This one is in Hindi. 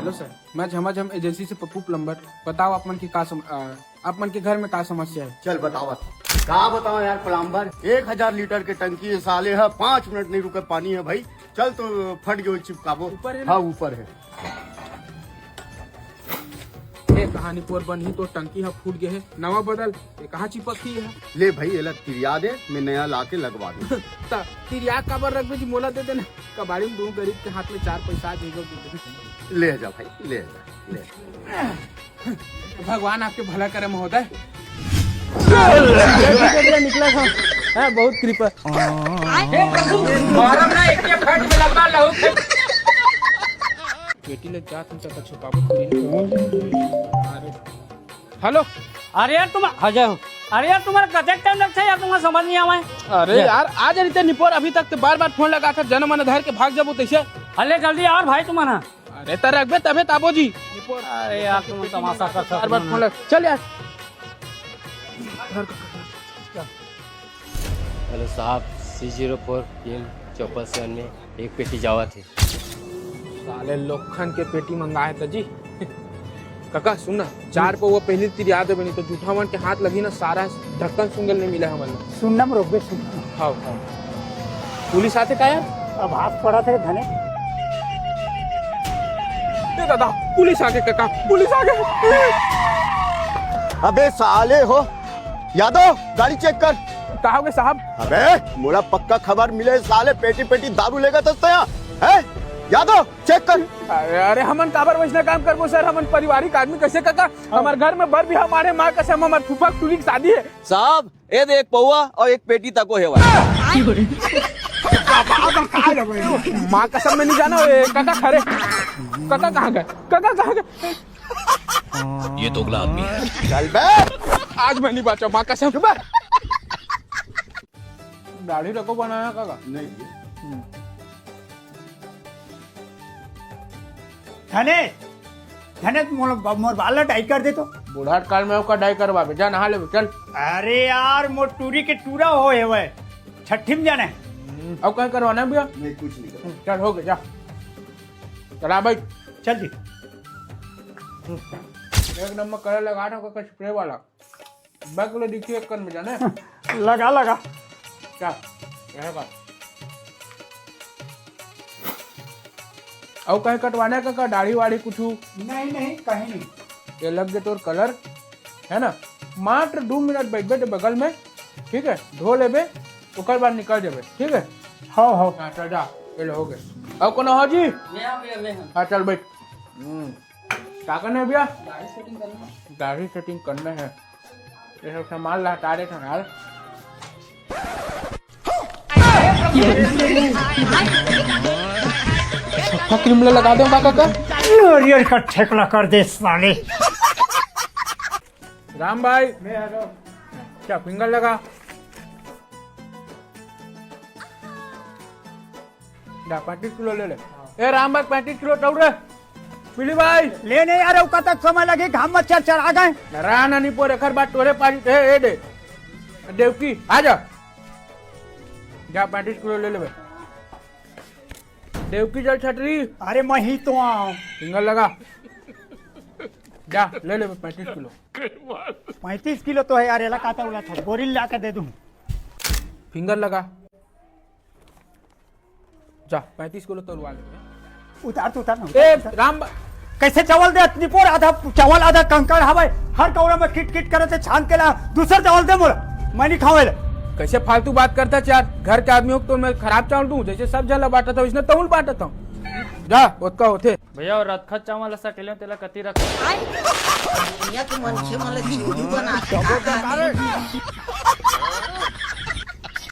हेलो सर, मैं झमाझम एजेंसी से पप्पू प्लम्बर। बताओ आप मन के घर में का समस्या है? चल बताओ का बताओ यार प्लम्बर। 1000 लीटर के टंकी है साले है, 5 मिनट नहीं रुके पानी है भाई। चल तो फट गयो चिपकाबो। ऊपर है? हाँ ऊपर है। ये कहानी पोर बन ही तो टंकी है फूट गए है, नवा बदल ये कहाँ चिपक ही है? ले भाई ये तिरिया दे, मैं नया ला के लगवा दूँ। तिरिया काबर रख जी, मोला दे देना। कबाड़ी में 2 गरीब के हाथ में 4 पैसा आ जाएगा। ले जा भाई ले जा ले। भगवान आपके भला करे महोदय। निकला था बहुत कृपा। बेटी लग जा तुम सब छुपाबो थोड़ी। हेलो, अरे यार तुम आ जाओ। अरे यार तुम्हारा कतेक टाइम लगता है यार, तुम्हारा समझ नहीं आवा है। अरे यार आज रहते निपोर, अभी तक तो बार फोन लगा कर जन्म मन धर के भाग जाबो तैसे। अरे जल्दी यार भाई तुम्हारा। अरे तर रखबे तबे ताबो जी। अरे यार तुम तमाशा कर सकते। बार फोन लग, चल यार। हेलो साहब, C04 PM 54 में एक पेटी जावा थे। साले लोखन के पेटी मंगाए था जी। काका सुन ना, 4 पे वो पहली तीर याद है बनी तो जूठा मन के हाथ लगी ना, सारा ढक्कन सुंगल नहीं मिला हमन। सुनना रोबे सुन। हाँ पुलिस आते का यार? अब हाथ पड़ा थे धने। दादा पुलिस आ गए काका, पुलिस आ गए। अबे साले हो यादव, गाड़ी चेक कर। कहोगे साहब? अबे मोला पक्का खबर मिले साले पेटी पेटी दारू लेगा दस्ते यहाँ है। यादव चेक कर। अरे हमन काबर वैसना काम करबो सर, हमन पारिवारिक आदमी कैसे काका। हमारे घर में बर भी हमारे माँ कसम हमारे फूफा टूली की शादी है साहब। ये देख पौवा और एक पेटी तको है। माँ कसम में नहीं जाना। काका खरे, काका कहाँ गए? काका कहाँ गए? ये दोगला आदमी है। चल बे, आज मैं नहीं बचा माँ कसम। दाढ़ी रखो बनाया काका? नहीं धने धने मोर बाल डाई कर दे तो। बूढ़ा काल में उसका डाई करवा जा, नहा ले चल। अरे यार मोर टूरी के टूरा हो है वह छठी में जाना है। अब कहीं करवाना है भैया? नहीं कुछ नहीं कर। चल हो गया, जा चला भाई। चल जी। एक नंबर कलर लगा रहा हूँ स्प्रे वाला। बैग लो देखिए एक कर में जाना है। लगा लगा। क्या रहेगा? और कहीं कटवाने का दाढ़ी वाड़ी कुछ? नहीं नहीं कहीं नहीं। ये लग गए तोर कलर है ना। मात्र 2 मिनट बैठ बैठे बगल में, ठीक है? धो लेबे ओकर बाद निकल जाबे, ठीक है? हाँ हाँ हाँ चल जा, ये हो गए। अब कौन हो जी? हाँ चल बैठ। क्या करना है भैया? दाढ़ी सेटिंग करना है। ये सब सामान ला हटा दे यार। क्रीम लगा दो काका। नारियल का ठेकला कर दे साले। राम भाई क्या फिंगर लगा? 35 किलो ले ले। ए राम भाई 35 किलो तौड़ रे। पीली भाई ले नहीं यार, उसका तक समय लगे, घाम में चल आ गए। राना नहीं पोरे खर बात तोरे पारी ए दे देवकी आ जा। 35 किलो ले ले भाई। देवकी जल छटरी। अरे मैं ही तो आऊं। फिंगर लगा जा, ले ले 35 किलो। 35 किलो तो है यार, एला काटा उला था बोरिल ला के दे दूं। फिंगर लगा जा, 35 किलो तोड़वा ले। उतार तो उतार ना। ए राम कैसे चावल दे इतनी पोर, आधा चावल आधा कंकड़ हवे। हर कौरा में किट किट करे थे छान के ला। दूसरा चावल दे मोला, मैं नहीं खावे। कैसे फालतू बात करता है यार? घर के आदमी हो तो मैं खराब चावल दूं? जैसे सब जला बांटा था इसने तौल बांटा था। जा ओतका होते भैया और रखत चावल असा केले तेला कती रख। या तू मनसे मला चिवडी बनवते.